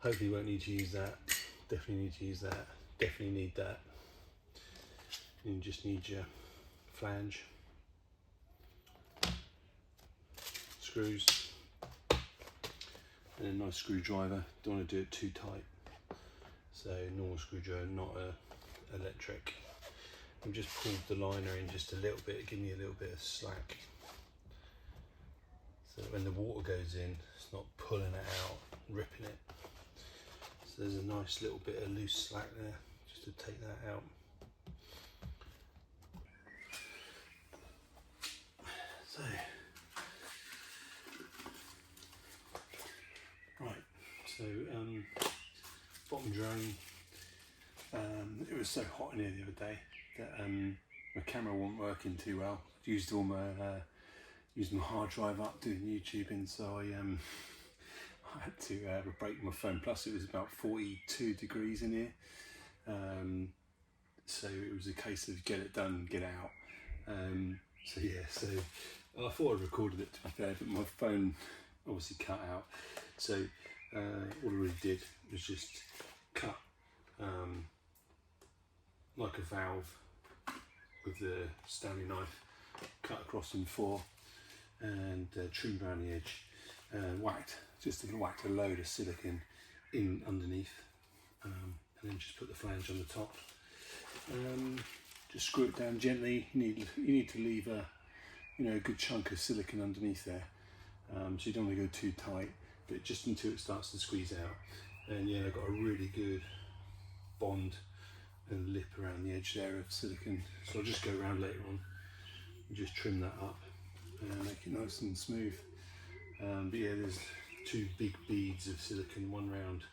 Hopefully you won't need to use that. Definitely need to use that. Definitely need that. You just need your flange, screws, and a nice screwdriver. Don't want to do it too tight. So normal screwdriver, not electric. I've just pulled the liner in just a little bit, give me a little bit of slack. So that when the water goes in, it's not pulling it out, ripping it. So there's a nice little bit of loose slack there, just to take that out. So, right, so bottom drone, it was so hot in here the other day that my camera wasn't working too well. Used all my used my hard drive up doing YouTubing, so I had to have a break with my phone. Plus it was about 42 degrees in here, so it was a case of get it done, get out. So yeah, so I thought I recorded it, to be fair, but my phone obviously cut out. So all I really did was just cut like a valve with the Stanley knife, cut across in 4 and trimmed around the edge, and whacked a load of silicone in underneath, and then just put the flange on the top. Just screw it down gently. You need to leave a a good chunk of silicone underneath there, so you don't want to go too tight, but just until it starts to squeeze out. And yeah, I've got a really good bond and lip around the edge there of silicone, so I'll just go around later on and just trim that up and make it nice and smooth. But yeah, there's 2 big beads of silicone, one round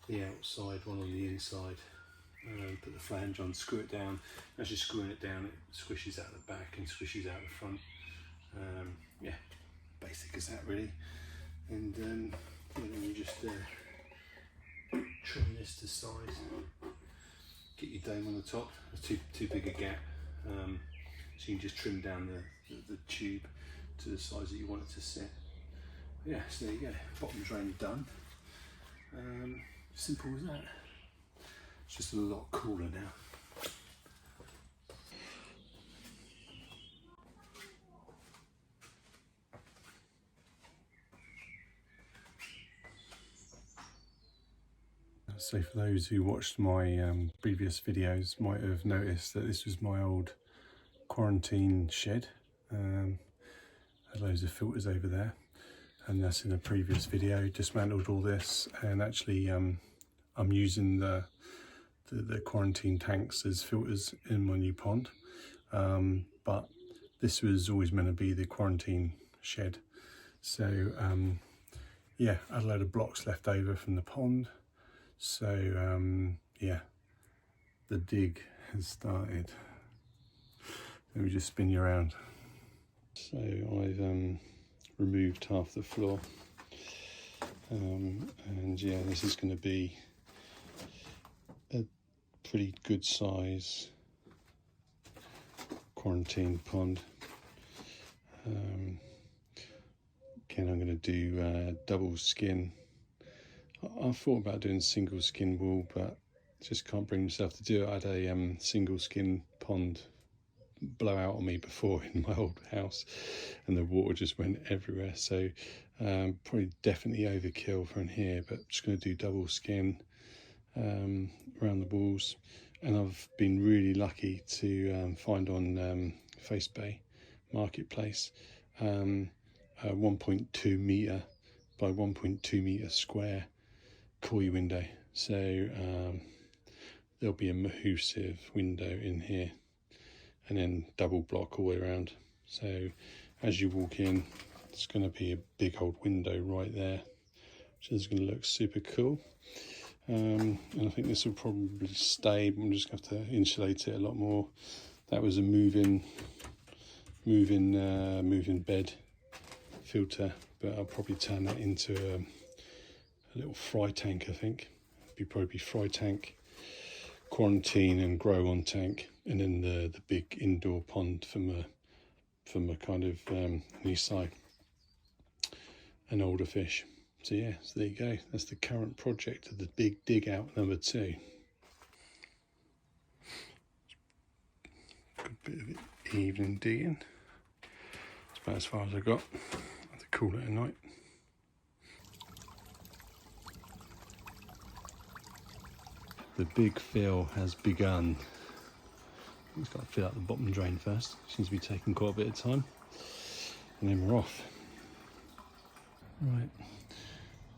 the outside, one on the inside. Put the flange on, screw it down. As you're screwing it down, it squishes out the back and squishes out the front. Yeah, basic as that really. And then you just trim this to size. Get your dome on the top. There's too big a gap, so you can just trim down the tube to the size that you want it to sit. Yeah, so there you go. Bottom drain done. Simple as that. It's just a lot cooler now. So for those who watched my previous videos might have noticed that this was my old quarantine shed. Had loads of filters over there, and that's in a previous video. Dismantled all this, and actually I'm using the quarantine tanks as filters in my new pond, but this was always meant to be the quarantine shed. So yeah, I had a load of blocks left over from the pond, so yeah, the dig has started. Let me just spin you around. So I've removed half the floor, and yeah, this is going to be a pretty good size quarantine pond. Again, I'm going to do double skin. I thought about doing single skin wool, but just can't bring myself to do it. I had a single skin pond blow out on me before in my old house, and the water just went everywhere. So probably definitely overkill for in here, but I'm just going to do double skin around the walls. And I've been really lucky to find on FaceBay Marketplace a 1.2 metre by 1.2 metre square koi window. So there'll be a massive window in here, and then double block all the way around. So as you walk in, it's going to be a big old window right there, which is going to look super cool. And I think this will probably stay, but I'm just going to have to insulate it a lot more. That was a move-in bed filter, but I'll probably turn that into a little fry tank. I think it'd probably be fry tank, quarantine and grow on tank, and then the big indoor pond for my kind of Nisai and older fish. So yeah, so there you go. That's the current project of the big dig out number 2. Good bit of evening digging. That's about as far as I got. I have to call it a night. The big fill has begun. It's got to fill up the bottom drain first. Seems to be taking quite a bit of time. And then we're off. Right.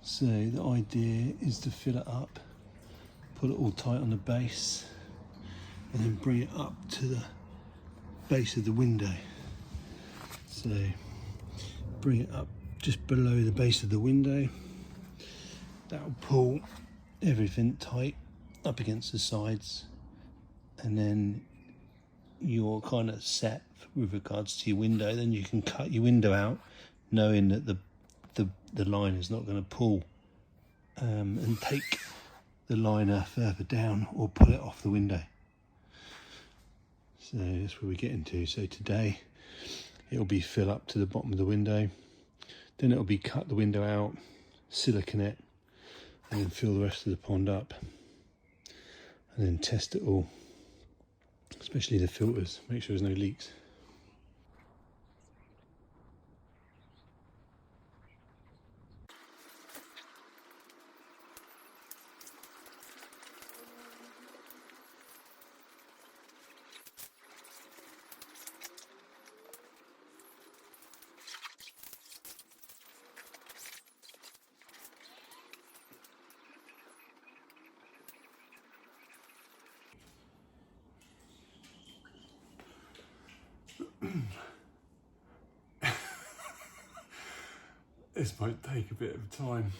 So the idea is to fill it up, put it all tight on the base, and then bring it up to the base of the window. So bring it up just below the base of the window. That'll pull everything tight up against the sides, and then you're kind of set with regards to your window. Then you can cut your window out knowing that the line is not going to pull and take the liner further down or pull it off the window. So that's where we're getting to. So today it'll be fill up to the bottom of the window, then it'll be cut the window out, silicone it, and then fill the rest of the pond up, and then test it all, especially the filters, make sure there's no leaks. This might take a bit of time.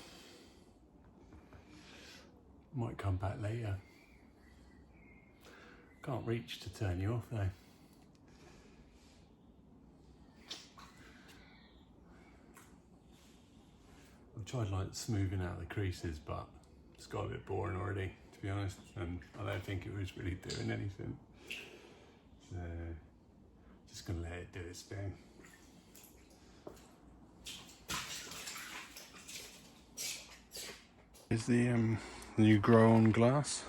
Might come back later. Can't reach to turn you off though. I've tried like smoothing out the creases, but it's got a bit boring already, to be honest, and I don't think it was really doing anything. So just gonna let it do its thing. Here's the new grow on glass.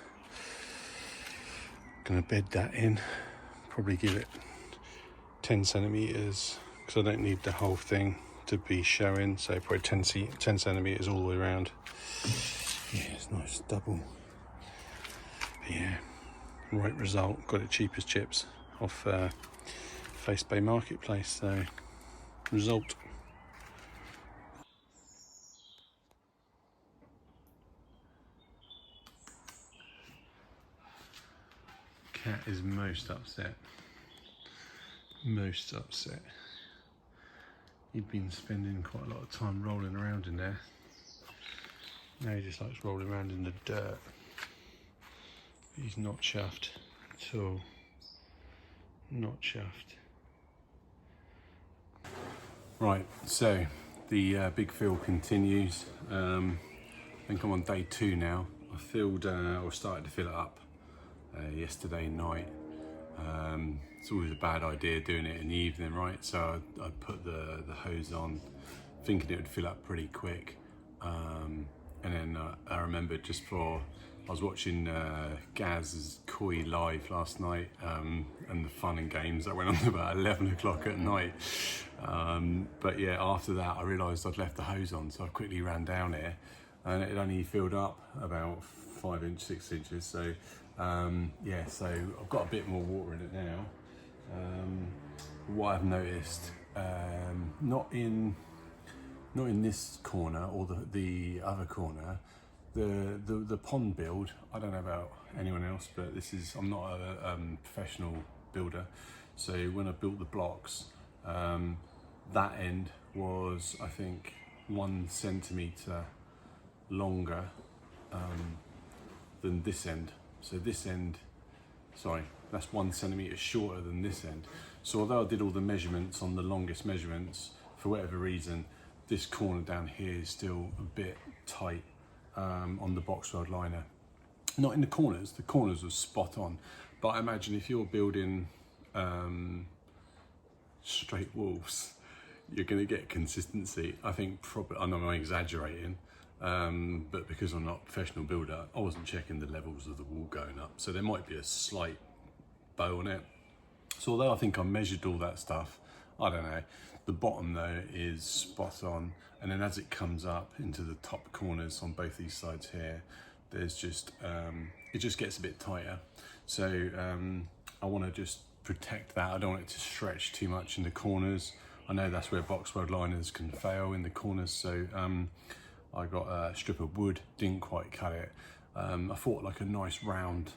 Gonna bed that in, probably give it 10 centimeters because I don't need the whole thing to be showing, so probably 10 centimeters all the way around. Yeah, it's nice double. But yeah, right result. Got it cheap as chips off Face Bay Marketplace, so result. Cat is most upset. Most upset. He'd been spending quite a lot of time rolling around in there. Now he just likes rolling around in the dirt. He's not chuffed at all. Not chuffed. Right, so the big fill continues. I think I'm on day 2 now. I filled or started to fill it up yesterday night. It's always a bad idea doing it in the evening, right? So I put the hose on, thinking it would fill up pretty quick. And then I remembered just for, I was watching Gaz's Koi live last night, and the fun and games that went on about 11 o'clock at night. But yeah, after that I realised I'd left the hose on, so I quickly ran down here, and it only filled up about 6 inches. So yeah, so I've got a bit more water in it now. What I've noticed, not in this corner or the other corner, the pond build, I don't know about anyone else, but I'm not a professional builder, so when I built the blocks, that end was, I think, 1 centimetre longer than this end. So this end, sorry, that's 1 centimetre shorter than this end. So although I did all the measurements on the longest measurements, for whatever reason, this corner down here is still a bit tight on the box rod liner. Not in the corners were spot on, but I imagine if you're building straight walls, you're going to get consistency. I think probably, I know I'm exaggerating, but because I'm not a professional builder, I wasn't checking the levels of the wall going up. So there might be a slight bow on it. So although I think I measured all that stuff, I don't know. The bottom though is spot on. And then as it comes up into the top corners on both these sides here, there's just, it just gets a bit tighter. So I want to just protect that. I don't want it to stretch too much in the corners. I know that's where box weld liners can fail, in the corners. So I got a strip of wood, didn't quite cut it. I thought like a nice round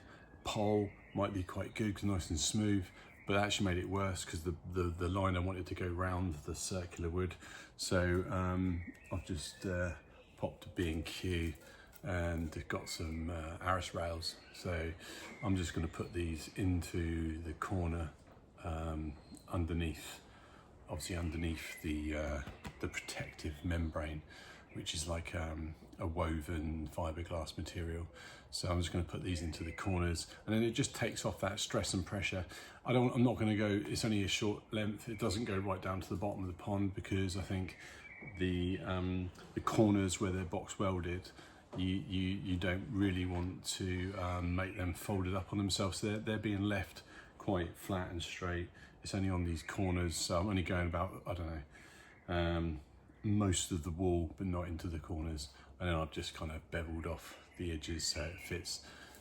pole might be quite good, because nice and smooth, but it actually made it worse because the liner wanted to go round the circular wood. So I've just popped a B&Q and got some Arris rails. So I'm just going to put these into the corner underneath, obviously underneath the protective membrane, which is like a woven fiberglass material. So I'm just going to put these into the corners, and then it just takes off that stress and pressure. I'm not going to go, it's only a short length, it doesn't go right down to the bottom of the pond, because I think the corners where they're box welded, you don't really want to make them folded up on themselves. So they're being left quite flat and straight. It's only on these corners, so I'm only going about, I don't know, most of the wall, but not into the corners. And then I've just kind of beveled off the edges so it fits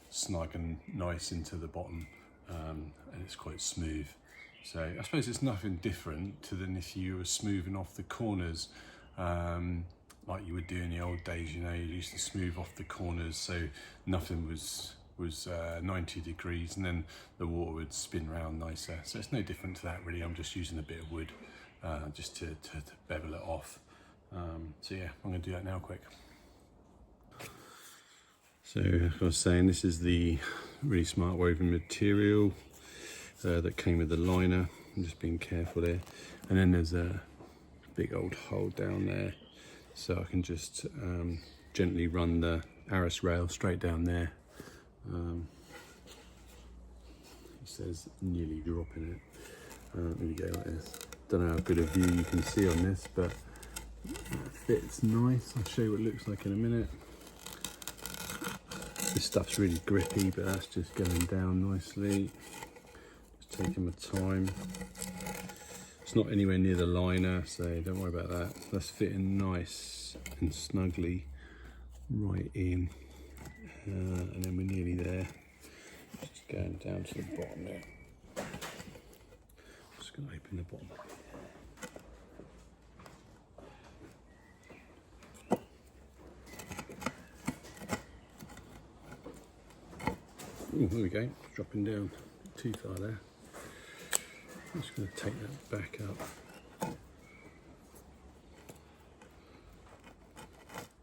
snug and nice into the bottom, and it's quite smooth. So I suppose it's nothing different to than if you were smoothing off the corners, like you would do in the old days. You know, you used to smooth off the corners so nothing was 90 degrees, and then the water would spin round nicer. So it's no different to that really. I'm just using a bit of wood just to bevel it off. So yeah, I'm going to do that now quick. So as I was saying, this is the really smart woven material that came with the liner. I'm just being careful there. And then there's a big old hole down there, so I can just gently run the Arris rail straight down there. It says nearly dropping it. There we go, like this. Don't know how good a view you can see on this, but it fits nice. I'll show you what it looks like in a minute. This stuff's really grippy, but that's just going down nicely. Just taking my time. It's not anywhere near the liner, so don't worry about that. That's fitting nice and snugly right in. And then we're nearly there. Just going down to the bottom there. Just going to open the bottom. Ooh, there we go, dropping down too far there. I'm just going to take that back up.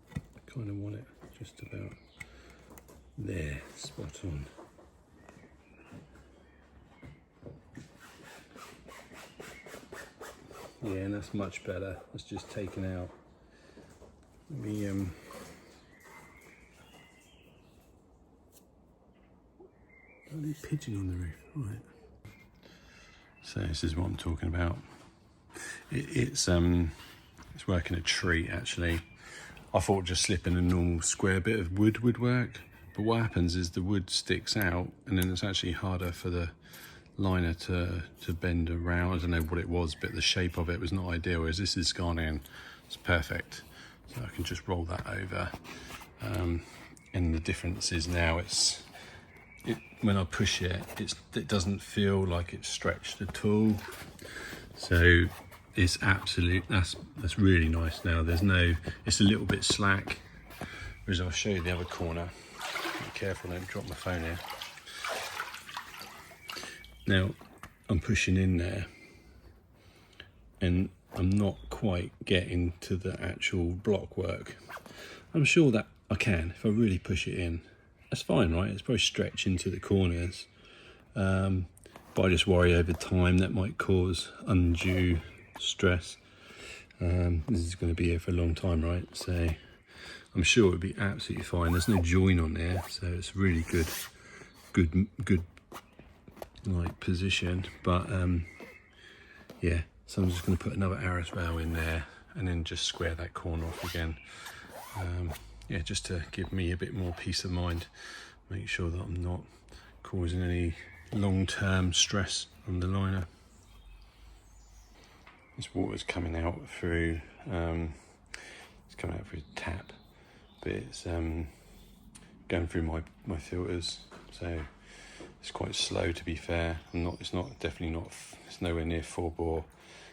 I kind of want it just about there, spot on. Yeah, and that's much better. That's just taken out. Let me bloody pigeon on the roof, right. So this is what I'm talking about. It's working a treat actually. I thought just slipping a normal square bit of wood would work, but what happens is the wood sticks out, and then it's actually harder for the liner to bend around. I don't know what it was, but the shape of it was not ideal, whereas this has gone in, it's perfect. So I can just roll that over, and the difference is now when I push it, it doesn't feel like it's stretched at all. So it's that's really nice now. It's a little bit slack, whereas I'll show you the other corner. Be careful, don't drop my phone here. Now I'm pushing in there, and I'm not quite getting to the actual block work. I'm sure that I can if I really push it in. That's fine, right? It's probably stretch into the corners, but I just worry over time that might cause undue stress. This is going to be here for a long time, right? So I'm sure it'll be absolutely fine. There's no join on there, so it's really good like position. But yeah, So I'm just going to put another arras rail in there and then just square that corner off again. Yeah, just to give me a bit more peace of mind, make sure that I'm not causing any long-term stress on the liner. This water's coming out through, it's coming out through the tap, but it's going through my filters, so it's quite slow, to be fair. It's nowhere near full bore,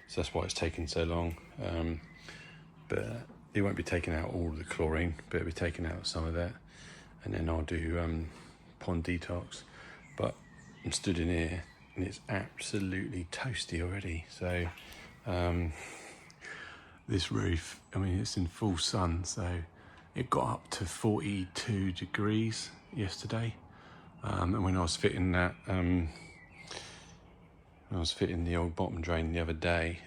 so that's why it's taking so long. But it won't be taking out all of the chlorine, but it'll be taking out some of it, and then I'll do pond detox. But I'm stood in here and it's absolutely toasty already. So this roof, I mean, it's in full sun, so it got up to 42 degrees yesterday. And when I was fitting that, when I was fitting the old bottom drain the other day,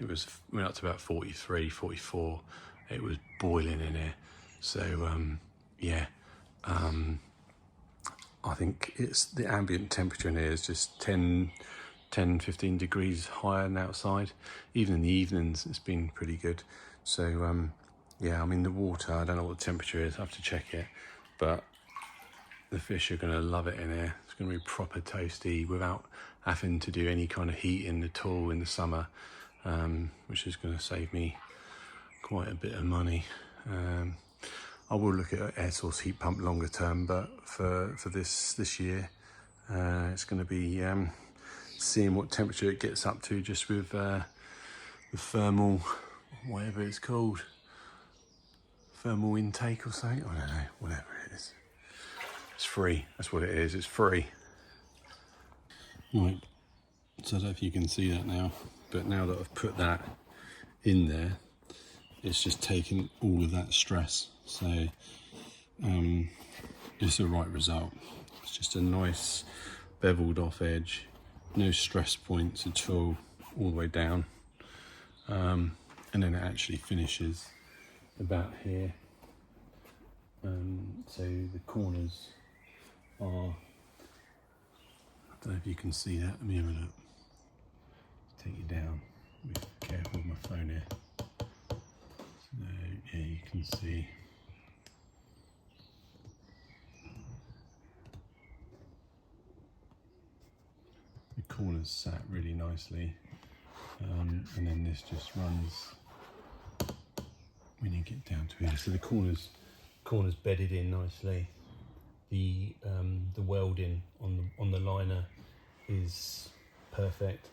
went up to about 43, 44. It was boiling in here. So yeah, I think it's the ambient temperature in here is just 10, 15 degrees higher than outside. Even in the evenings, it's been pretty good. So yeah, I mean, the water, I don't know what the temperature is, I have to check it, but the fish are going to love it in here. It's going to be proper toasty without having to do any kind of heating at all in the summer, which is going to save me quite a bit of money. I will look at an air source heat pump longer term, but for this year, it's going to be seeing what temperature it gets up to, just with the thermal, whatever it's called, thermal intake or something. I don't know, whatever it is. It's free. That's what it is. It's free. Right. So I don't know if you can see that now, but now that I've put that in there, it's just taken all of that stress. So it's the right result. It's just a nice beveled off edge, no stress points at all the way down. And then it actually finishes about here. So the corners are, I don't know if you can see that. Let me have a look. Take you down. Be careful with my phone here. So yeah, you can see. The corners sat really nicely, and then this just runs when you get down to here. So the corners bedded in nicely. The welding on the liner is perfect,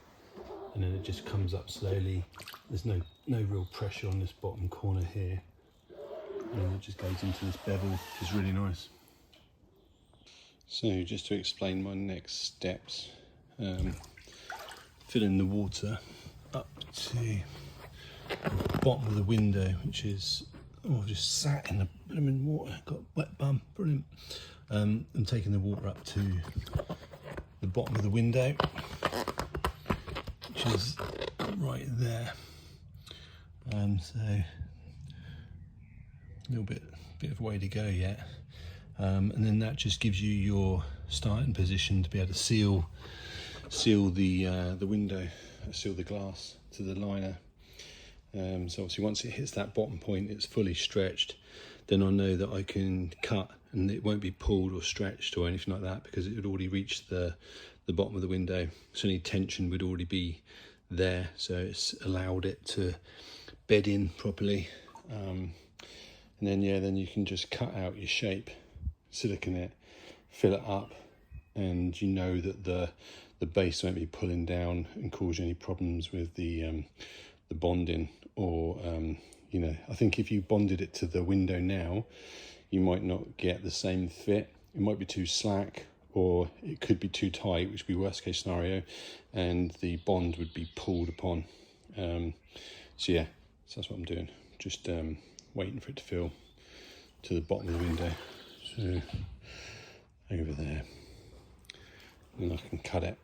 and then it just comes up slowly. There's no real pressure on this bottom corner here, and then it just goes into this bevel, which is really nice. So just to explain my next steps, filling the water up to the bottom of the window, which is, I've just sat in the blooming water, got a wet bum, brilliant. I'm taking the water up to the bottom of the window, which is right there. So a little bit of a way to go yet. And then that just gives you your starting position to be able to seal the window, seal the glass to the liner. So obviously once it hits that bottom point, it's fully stretched, then I know that I can cut and it won't be pulled or stretched or anything like that, because it would already reach the bottom of the window. So any tension would already be there, so it's allowed it to bed in properly. And then then you can just cut out your shape, silicone it, fill it up, and you know that the base won't be pulling down and cause you any problems with the bonding, or I think if you bonded it to the window now, you might not get the same fit. It might be too slack, or it could be too tight, which would be worst case scenario, and the bond would be pulled upon. So that's what I'm doing, just waiting for it to fill to the bottom of the window. So over there, and I can cut it.